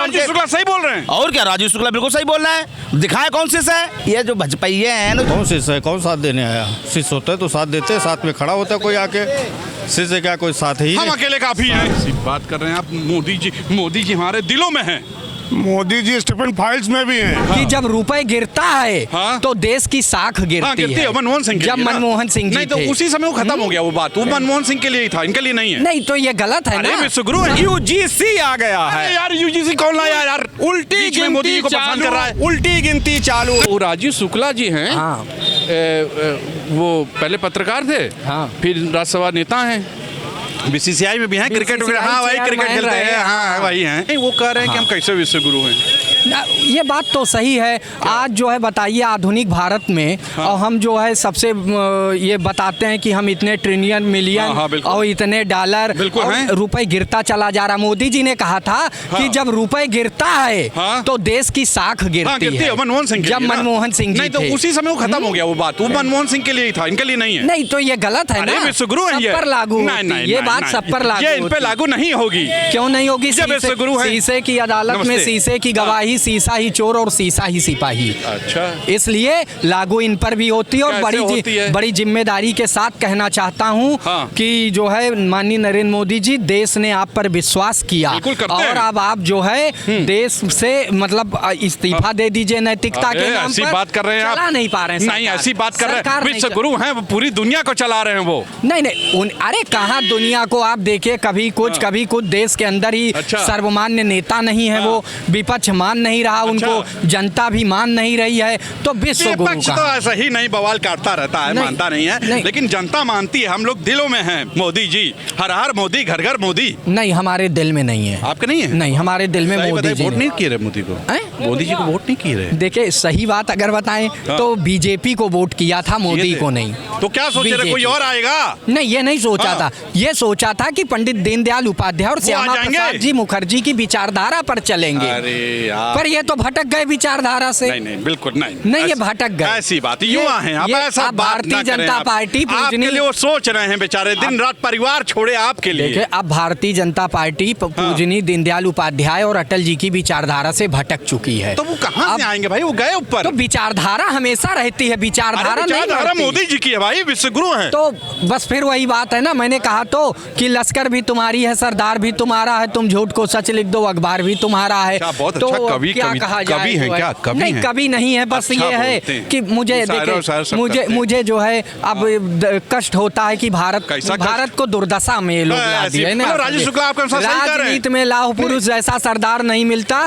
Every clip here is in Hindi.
राजीव शुक्ला सही बोल रहे हैं। और क्या, राजीव शुक्ला बिल्कुल सही बोल रहा है। दिखाए कौन से है ये जो भजपैये हैं ना। कौन शिष्य है, कौन साथ देने आया? शिष्य होता है तो साथ देते, साथ में खड़ा होता है कोई आके। शिष्य क्या कोई साथ ही? हम अकेले काफी हैं। बात कर रहे हैं आप। मोदी जी हमारे दिलों में हैं। मोदी जी स्टीफन फाइल्स में भी हैं। कि जब रुपए गिरता है तो देश की साख गिरती है। मनमोहन सिंह जब मनमोहन सिंह जी नहीं तो उसी समय वो खत्म हो गया वो बात। वो मनमोहन सिंह के लिए ही था, इनके लिए नहीं है। नहीं तो ये गलत है ना। विश्वगुरु है। यूजीसी आ गया है यार यूजीसी कौन लाया यार? उल्टी गिनती मोदी जी को पसंद कर रहा है। उल्टी गिनती चालू। वो राजीव शुक्ला जी हैं। हाँ। वो पहले पत्रकार थे। हाँ। फिर राज्यसभा नेता हैं। बीसीसीआई में भी हैं, क्रिकेट वगैरह। हाँ भाई क्रिकेट खेलते हैं। हाँ वही हैं। नहीं वो कह रहे हैं कि हम कैसे विश्वगुरु हैं। ये बात तो सही है। आज जो है बताइए आधुनिक भारत में और हम जो है सबसे ये बताते हैं कि हम इतने ट्रिलियन मिलियन और इतने डॉलर रुपए गिरता चला जा रहा। मोदी जी ने कहा था कि जब रुपए गिरता है तो देश की साख गिरती है। मनमोहन सिंह जब मनमोहन सिंह जी नहीं तो उसी समय वो खत्म हो गया वो बात। वो मनमोहन सिंह के लिए ही था, इनके लिए नहीं है। नहीं तो ये गलत है ना। विश्वगुरु है ये। सब पर लागू होती है। ये बात सब पर लागू ये इन पे लागू नहीं होगी। क्यों नहीं होगी? शीशे की अदालत में शीशे की गवाही, शीशा ही चोर और शीशा ही सिपाही। अच्छा, इसलिए लागू इन पर भी होती है। और बड़ी जिम्मेदारी के साथ कहना चाहता हूँ कि जो है माननीय नरेंद्र मोदी जी, देश ने आप पर विश्वास किया और अब आप जो है देश से मतलब इस्तीफा दे दीजिए नैतिकता के नाम पर। बात कर रहे हैं चला नहीं पा रहे हैं। नहीं ऐसी बात कर रहे हैं। विश्वगुरु हैं, वो पूरी दुनिया को चला रहे हैं वो। नहीं अरे कहाँ दुनिया को आप देखिए, कभी कुछ देश के अंदर ही सर्वमान्य नेता नहीं है वो। विपक्ष मान नहीं रहा उनको, जनता भी मान नहीं रही है। तो विश्वगुरु तो ऐसा ही नहीं बवाल काटता रहता है, मानता नहीं है। लेकिन जनता मानती है। हम लोग दिलों में हैं। मोदी जी, हर हर मोदी, घर घर मोदी। नहीं हमारे दिल में नहीं है। आपके नहीं है? नहीं हमारे दिल में मोदी जी वोट नहीं किए रहे मोदी को। मोदी जी को वोट नहीं किए रहे। देखिए सही बात अगर बताएं तो बीजेपी को वोट किया था, मोदी को नहीं। तो क्या सोचे रहे कोई और आएगा? नहीं ये नहीं सोचा था। ये सोचा था कि पंडित दीनदयाल उपाध्याय और श्यामा प्रसाद जी मुखर्जी की विचारधारा पर चलेंगे। अरे यार, पर ये तो भटक गए विचारधारा से। नहीं बिल्कुल नहीं ये भटक गए। ऐसी बात युवा हैं आप, ऐसा भारतीय जनता पार्टी आपके लिए वो सोच रहे हैं बेचारे, दिन रात परिवार छोड़े आपके लिए। देखिए अब भारतीय जनता पार्टी पूजनीय दीनदयाल उपाध्याय और अटल जी की विचारधारा से भटक चुकी है। तो वो कहाँ से आएंगे भाई? वो गए ऊपर। तो विचारधारा हमेशा रहती है, विचारधारा नहीं मोदी जी की है भाई, विश्वगुरु हैं। तो बस फिर वही बात है ना, मैंने कहा तो कि लश्कर भी तुम्हारी है, सरदार भी तुम्हारा है, तुम झूठ को सच लिख दो, अखबार भी तुम्हारा है। तो कभी क्या कहा जाए? कभी है क्या? नहीं कभी नहीं है। बस ये है कि मुझे जो है अब कष्ट होता है कि भारत को दुर्दशा में लोग ला दिए ना। राजीव शुक्ला आपके अनुसार सही कह रहे हैं। राजनीति में लौह पुरुष जैसा सरदार नहीं मिलता।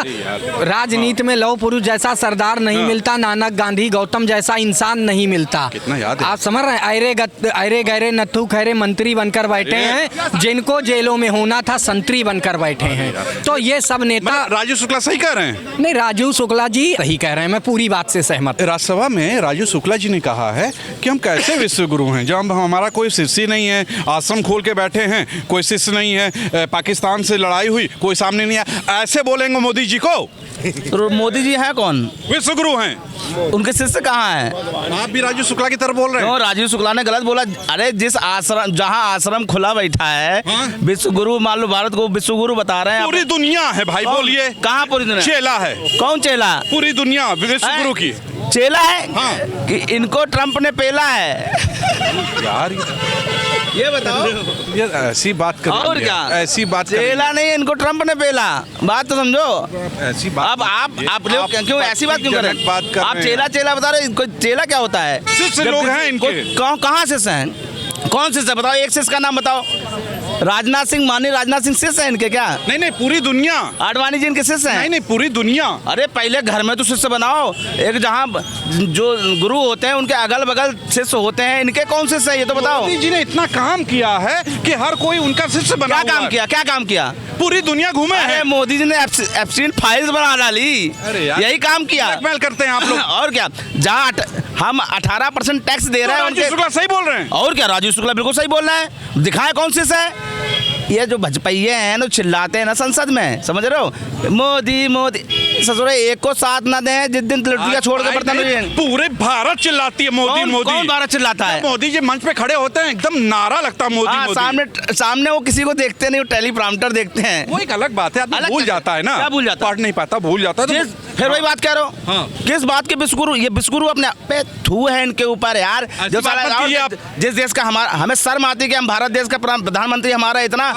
राजनीति में लौह पुरुष जैसा सरदार नहीं मिलता। नानक गांधी गौतम जैसा इंसान नहीं मिलता। आप समझ रहे हैं? अरे गहरे नथु खैरे मंत्री बनकर बैठे हैं, जिनको जेलों में होना था संतरी बनकर बैठे हैं। तो ये सब नेता। राजीव शुक्ला सही कह रहे हैं। नहीं राजीव शुक्ला जी सही कह रहे हैं, मैं पूरी बात से सहमत। राज्यसभा में राजीव शुक्ला जी ने कहा है कि हम कैसे विश्वगुरु हैं जब हमारा कोई शिष्य नहीं है, आश्रम खोल के बैठे हैं, कोई शिष्य नहीं है, पाकिस्तान से लड़ाई हुई, कोई सामने नहीं है। ऐसे बोलेंगे मोदी जी को? तो मोदी जी हैं कौन? विश्वगुरु हैं। उनके शिष्य कहाँ हैं? आप भी राजीव शुक्ला की तरफ बोल रहे हैं। क्यों? राजीव शुक्ला ने गलत बोला। अरे जिस आश्रम, जहाँ आश्रम खुला बैठा है, विश्वगुरु मान लो, भारत को विश्वगुरु बता रहे हैं। पूरी दुनिया है भाई, बोलिए कहाँ पूरी दुनिया? चेला है। कौन चेला? पूरी दुनिया विश्वगुरु की चेला है कि इनको ट्रंप ने पेला है। यार ये बताओ, ये ऐसी बात कर और क्या? ऐसी बात चेला नहीं, इनको ट्रंप ने पेला। बात तो समझो। ऐसी बात अब आप लोग क्यों ऐसी बात क्यों कर रहे हैं? आप चेला बता रहे हैं। चेला क्या होता है? शिष्य लोग हैं इनके। कहाँ शिष्य हैं? कौन शिष्य बताओ? एक शिष्य का नाम बताओ। राजनाथ सिंह, माननीय राजनाथ सिंह शिष्य हैं इनके क्या? नहीं पूरी दुनिया। आडवाणी जी इनके शिष्य हैं? नहीं पूरी दुनिया। अरे पहले घर में तो शिष्य बनाओ। एक जहाँ जो गुरु होते हैं उनके अगल बगल शिष्य होते हैं। इनके कौन शिष्य है ये तो बताओ। मोदी जी ने इतना काम किया है कि हर कोई उनका शिष्य बना। क्या काम किया? पूरी दुनिया घूमे हैं। मोदी जी ने एब्सटेंट फाइल्स बना डाली। यही काम किया। ब्लैकमेल करते हैं आप लोग। और क्या? जहाँ हम 18% टैक्स दे रहे हैं। राजीव शुक्ला सही बोल रहे हैं। और क्या, राजीव शुक्ला बिल्कुल सही बोल रहा है। दिखाए कौन शिष्य है? ये जो भजपैये हैं ना चिल्लाते हैं ना संसद में, समझ रहे हो, मोदी मोदी, ससुरे एक को साथ ना दें जिस दिन लड़कियां छोड़ के बर्तन धोएं। पूरे भारत चिल्लाती है मोदी मोदी। कौन भारत चिल्लाता है? मोदी जी मंच पे खड़े होते हैं एकदम नारा लगता है मोदी मोदी। सामने वो किसी को देखते नहीं, वो टेलीप्रॉम्प्टर देखते हैं। वो एक अलग बात है, आदमी अलग भूल जाता है ना। क्या भूल जाता है? पढ़ नहीं पाता, भूल जाता है। फिर वही बात कह रहे हो। हाँ। किस बात के बिस्कुरु? ये बिस्कुरु अपने पे थू है इनके ऊपर यार। जो बात मत कीजिए आप। जिस देश का हमें शर्म आती है कि हम भारत देश का प्रधानमंत्री हमारा इतना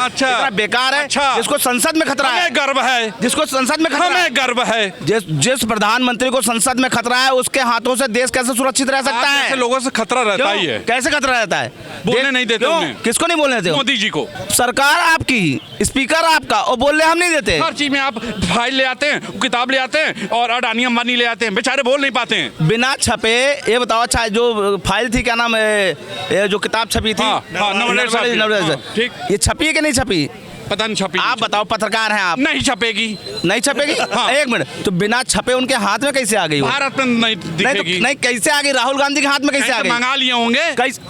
बेकार है, जिसको संसद में खतरा है। गर्व है, जिसको संसद में खतरा है, गर्व है। जिस प्रधानमंत्री को संसद में खतरा है, उसके हाथों से देश कैसे सुरक्षित रह सकता है? ऐसे लोगों से खतरा रहता ही है। कैसे खतरा रहता है? बोलने नहीं देते उन्हें। किसको नहीं बोलने देते? मोदी जी को। सरकार आपकी, स्पीकर आपका, और बोलने हम नहीं देते। हर चीज में आप फाइल ले आते हैं, किताब ले आते हैं और अडानी अंबानी ले आते हैं, बेचारे बोल नहीं पाते हैं। बिना छपे ये बताओ। अच्छा, जो फाइल थी, क्या नाम है, ये जो किताब छपी थी, ठीक, ये छपी है कि नहीं छपी? पता नहीं छपी। आप बताओ, पत्रकार हैं आप। नहीं छपेगी। नहीं छपेगी? हाँ। एक मिनट, तो बिना छपे उनके हाथ में कैसे आ गई? भारत में नहीं दिखेगी। नहीं, कैसे आ गई? राहुल गांधी के हाथ में कैसे आ गई? मंगा लिए होंगे।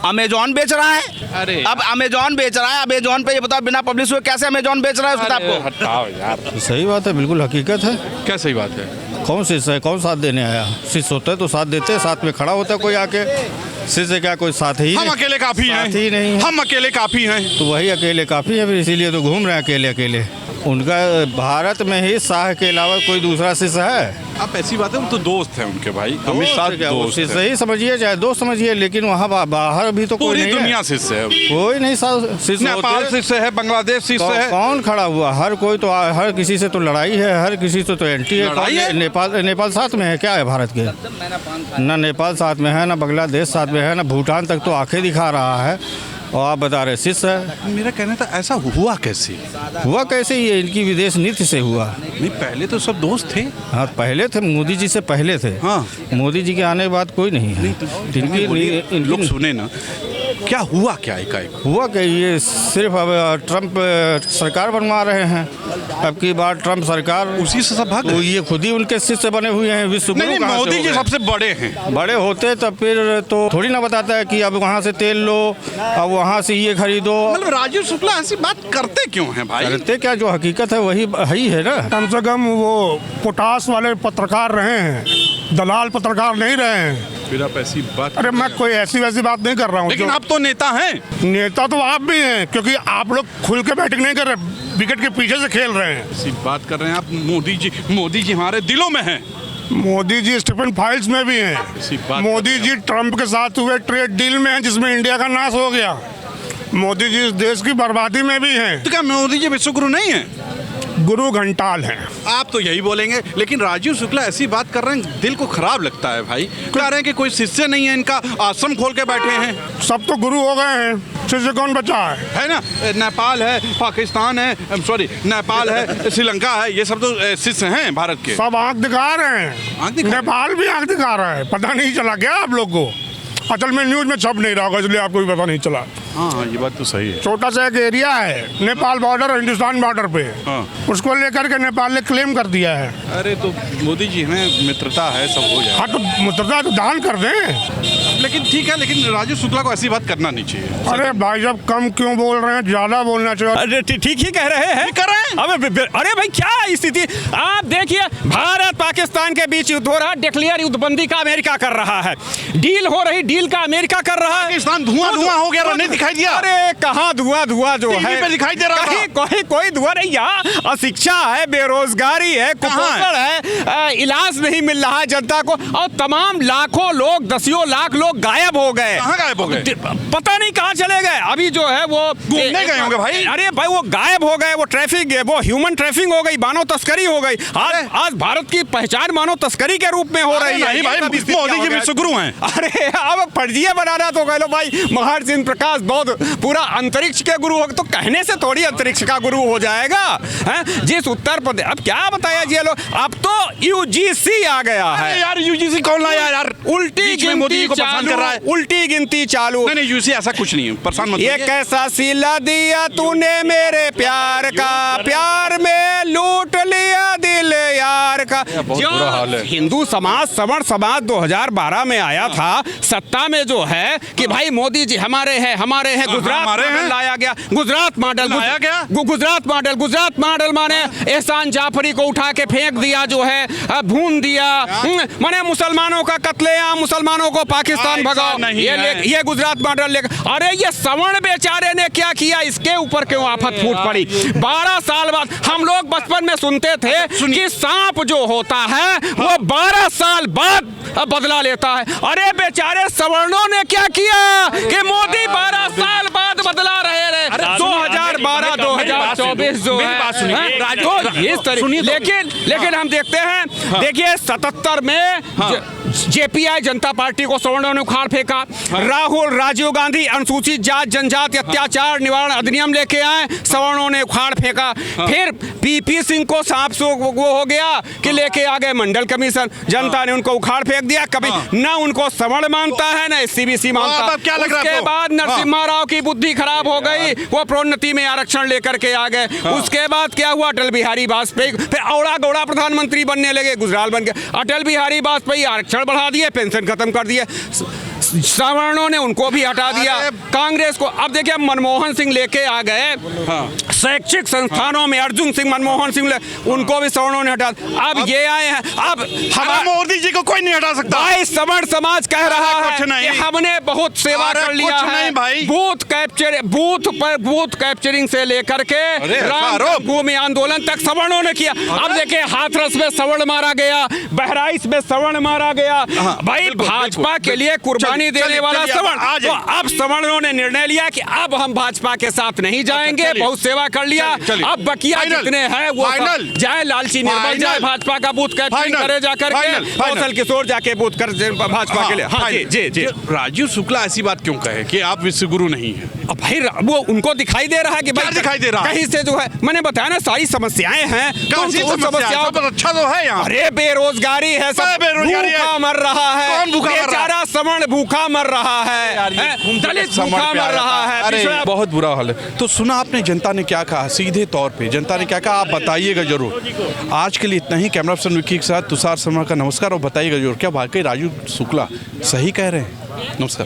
अमेजॉन बेच रहा है। अरे अब अमेजॉन बेच रहा है, अमेजॉन पे ये बताओ बिना पब्लिश हुए कैसे अमेजॉन बेच रहा है उस किताब को? हटाओ यार। सही बात है, बिल्कुल हकीकत है। क्या सही बात है? कौन शिष्य है, कौन साथ देने आया? शिष्य होता है तो साथ देते हैं, साथ में खड़ा होता है कोई आके। शिष्य क्या कोई साथ ही? हम अकेले काफी हैं। साथ ही नहीं, हम अकेले काफी हैं। तो वही अकेले काफ़ी है, फिर इसीलिए तो घूम रहे हैं अकेले अकेले। उनका भारत में ही शाह के अलावा कोई दूसरा शिष्य है? आप ऐसी बात है, वो तो दोस्त हैं उनके भाई, अमित शाह दोस्त शिष्य ही समझिए, चाहे दोस्त समझिए, लेकिन वहाँ बाहर भी तो कोई पूरी नहीं है। दुनिया शिष्य है। कोई नहीं शिष्य। नेपाल शिष्य है, बांग्लादेश शिष्य है। कौन खड़ा हुआ? हर कोई तो, हर किसी से तो लड़ाई है, हर किसी से तो एंटी है। लड़ाई है? नेपाल साथ में है क्या? है भारत के ना नेपाल साथ में है, ना बांग्लादेश साथ में है, ना भूटान तक तो आंखें दिखा रहा है, और आप बता रहे शिष्य है। मेरा कहना था, ऐसा हुआ कैसे? हुआ कैसे? ये इनकी विदेश नीति से हुआ। नहीं, पहले तो सब दोस्त थे। हाँ, पहले थे, मोदी जी से पहले थे। हाँ, मोदी जी के आने के बाद कोई नहीं है। इनकी लोग सुने ना, क्या हुआ? क्या एकाएक हुआ कि ये सिर्फ अब ट्रम्प सरकार बनवा रहे हैं, अब की बार ट्रम्प सरकार, उसी से सब भाग तो ये खुद ही उनके शिष्य बने हुए हैं। विश्व गुरु नहीं, कहाँ से मोदी हो जी गए? सबसे बड़े हैं। बड़े होते तब फिर तो थोड़ी ना बताता है कि अब वहाँ से तेल लो, अब वहाँ से ये खरीदो। मतलब राजीव शुक्ला ऐसी बात करते क्यों हैं भाई? करते क्या, जो हकीकत है वही ही है ना। कम से कम वो पोटास वाले पत्रकार रहे हैं, दलाल पत्रकार नहीं रहे हैं। फिर आप ऐसी बात। अरे मैं कोई ऐसी वैसी बात नहीं कर रहा हूँ। लेकिन आप तो नेता हैं। नेता तो आप भी हैं, क्योंकि आप लोग खुल के बैटिंग नहीं कर रहे, विकेट के पीछे से खेल रहे हैं। ऐसी बात कर रहे हैं आप। मोदी जी हमारे दिलों में हैं। मोदी जी स्टीफन फाइल्स में भी इसी हैं। बात मोदी जी ट्रम्प के साथ हुए ट्रेड डील में हैं, जिसमें इंडिया का नाश हो गया। मोदी जी इस देश की बर्बादी में भी हैं। तो क्या मोदी जी विश्व गुरु नहीं है? गुरु घंटाल हैं। आप तो यही बोलेंगे, लेकिन राजीव शुक्ला ऐसी बात कर रहे हैं, दिल को खराब लगता है भाई। कह रहे हैं कि कोई शिष्य नहीं है इनका, आश्रम खोल के बैठे हैं। सब तो गुरु हो गए हैं, शिष्य कौन बचा है ना? नेपाल है, पाकिस्तान है, सॉरी नेपाल है, श्रीलंका है, ये सब तो शिष्य हैं भारत के। सब आंख दिखा रहे हैं। नेपाल भी आंख दिखा रहा है। पता नहीं चला क्या आप लोग को? असल में न्यूज में छप नहीं रहा होगा, इसलिए आपको भी पता नहीं चला। हाँ, ये बात तो सही है। छोटा सा एक एरिया है नेपाल बॉर्डर और हिंदुस्तान बॉर्डर पे, उसको लेकर के नेपाल ने क्लेम कर दिया है। अरे तो मोदी जी में मित्रता है, सब हो जाए। हाँ, तो मित्रता तो दान कर दें। लेकिन ठीक है, लेकिन राजीव शुक्ला को ऐसी बात करना नहीं चाहिए। अरे भाई साहब, कम क्यों बोल रहे हैं? ज्यादा बोलना चाहिए। अरे ठीक ही कह रहे हैं। कर रहे हैं। अरे भाई, क्या स्थिति आप देखिए, भारत पाकिस्तान के बीच युद्ध हो रहा है, डिक्लेयर युद्धबंदी का अमेरिका कर रहा है, डील हो रही, डील का अमेरिका कर रहा है। पाकिस्तान धुआं हो गया, नहीं दिखाई दिया? अरे कहाँ धुआं जो है पे दिखाई दे रहा था। कोई धुआं नहीं। यहाँ अशिक्षा है, बेरोजगारी है, कुपोषण है, इलाज नहीं मिल रहा है जनता को, और तमाम लाखों लोग, दसियों लाख लोग गायब हो गए। कहाँ गायब हो गए? पता नहीं कहाँ चले गए। अभी जो है वो घूमने गए होंगे भाई। अरे भाई, वो गायब हो गए। वो ट्रैफिक, वो ह्यूमन ट्रैफिक हो गई, मानव तस्करी हो गई। आज भारत की पहचान मानव तस्करी के रूप में हो रही है। भाई, मोदी जी विश्व गुरु हैं। अरे अब फर्जिया बनाना तो कह लो भाई। महर्षि इंद्र प्रकाश बौद्ध पूरा अंतरिक्ष के गुरु हो, तो कहने से थोड़ी अंतरिक्ष का गुरु हो जाएगा है? जिस उत्तर प्रदेश, अब क्या बताया जी लोग, अब तो यूजीसी आ गया है यार। यूजीसी कौन लाया यार? उल्टी गिनती कर रहा है। उल्टी गिनती चालू। नहीं, यूजीसी ऐसा कुछ नहीं है, परेशान मत। ये कैसा सिला दिया तूने मेरे प्यार का, प्यार में लूट लिया दिल यार देखा बुरा हाल है। हिंदू समाज सवर्ण समाज 2012 में आया था सत्ता में जो है कि भाई मोदी जी हमारे हैं गुजरात हमारे मॉडल हैं। लाया गया गुजरात मॉडल लाया गया? गुजरात मॉडल माने एहसान जाफरी को उठा के फेंक दिया जो है भून दिया माने मुसलमानों का कत्लेआम मुसलमानों को पाकिस्तान ऐसा भगाओ नहीं है। ये गुजरात मॉडल लेकर अरे ये सवर्ण बेचारे ने क्या किया इसके ऊपर क्यों आफत फूट पड़ी 12 साल बाद हम लोग बचपन में सुनते थे कि सांप जो होता है वो 12 साल बाद बदला लेता है अरे बेचारे सवर्णों ने क्या किया कि मोदी 12 साल बाद बदला रहे 2012 2024 जो मेरी बात सुनिए। है तो इस तरीके लेकिन हम देखते हैं देखिए 77 में जेपीआई जनता पार्टी को सवर्णों ने उखाड़ फेंका राहुल राजीव गांधी अनुसूचित जात जनजाति अत्याचार निवारण अधिनियम लेके आए सवर्णों ने उखाड़ फेंका फिर पीपी सिंह को सांप सो वो हो गया कि लेके आ गए मंडल कमीशन जनता ने उनको उखाड़ फेंक दिया कभी न उनको सवर्ण मानता है न सीबीसी मानता अब क्या लग रहा है उसके आपको? बाद नरसिम्हा राव की बुद्धि खराब हो गई वो प्रोन्नति में आरक्षण लेकर के आ गए उसके बाद क्या हुआ अटल बिहारी वाजपेयी फिर औड़ा गौड़ा प्रधानमंत्री बनने लगे गुजराल बन गए अटल बिहारी वाजपेयी आरक्षण बढ़ा दिए पेंशन खत्म कर दिए सवर्णों ने उनको भी हटा दिया कांग्रेस को अब देखिए मनमोहन सिंह लेके आ गए शैक्षिक संस्थानों में अर्जुन सिंह मनमोहन सिंह उनको भी सवर्णों ने हटा अब ये आए हैं अब हमारे मोदी जी को कोई नहीं हटा सकता भाई सवर्ण समाज कह रहा है कुछ नहीं। कि हमने बहुत सेवा अरे कर लिया कुछ है नहीं भाई। बूथ कैप्चरिंग से लेकर के राम जन्मभूमि आंदोलन तक सवर्णों ने किया अब देखिए हाथरस में सवर्ण मारा गया बहराइच में सवर्ण मारा गया भाई भाजपा के लिए कुर्बानी देने वाला सवर्ण तो अब सवर्णों ने निर्णय लिया कि अब हम भाजपा के साथ नहीं जाएंगे बहुत सेवा कर लिया अब बकिया जितने हैं वो जाए लालची निर्मल जाए भाजपा का बूथ कैप्चरिंग करे जाकर के कौशल किशोर जाके बूथ कर भाजपा के लिए हाँ जी राजीव शुक्ला ऐसी बात क्यों कहे कि आप विश्व गुरु नहीं है अब भाई वो उनको दिखाई दे रहा है कि भाई दिखाई दे रहा है? कहीं से जो है मैंने बताया ना सारी समस्याएं हैं कौन सी समस्याओं पर अच्छा तो है यहाँ अरे बेरोजगारी है सब बेरोजगारी है। भूखा मर रहा है कौन भूखा मर रहा है? बेचारा सवर्ण भूखा मर रहा है दलित भूखा मर रहा है अरे पिछड़ा- बहुत बुरा हाल है तो सुना आपने जनता ने क्या कहा सीधे तौर पे जनता ने क्या कहा आप बताइएगा जरूर आज के लिए इतना ही कैमरा पर्सन विकी के साथ तुषार शर्मा का नमस्कार और बताइएगा जरूर क्या वाकई राजीव शुक्ला सही कह रहे हैं नमस्कार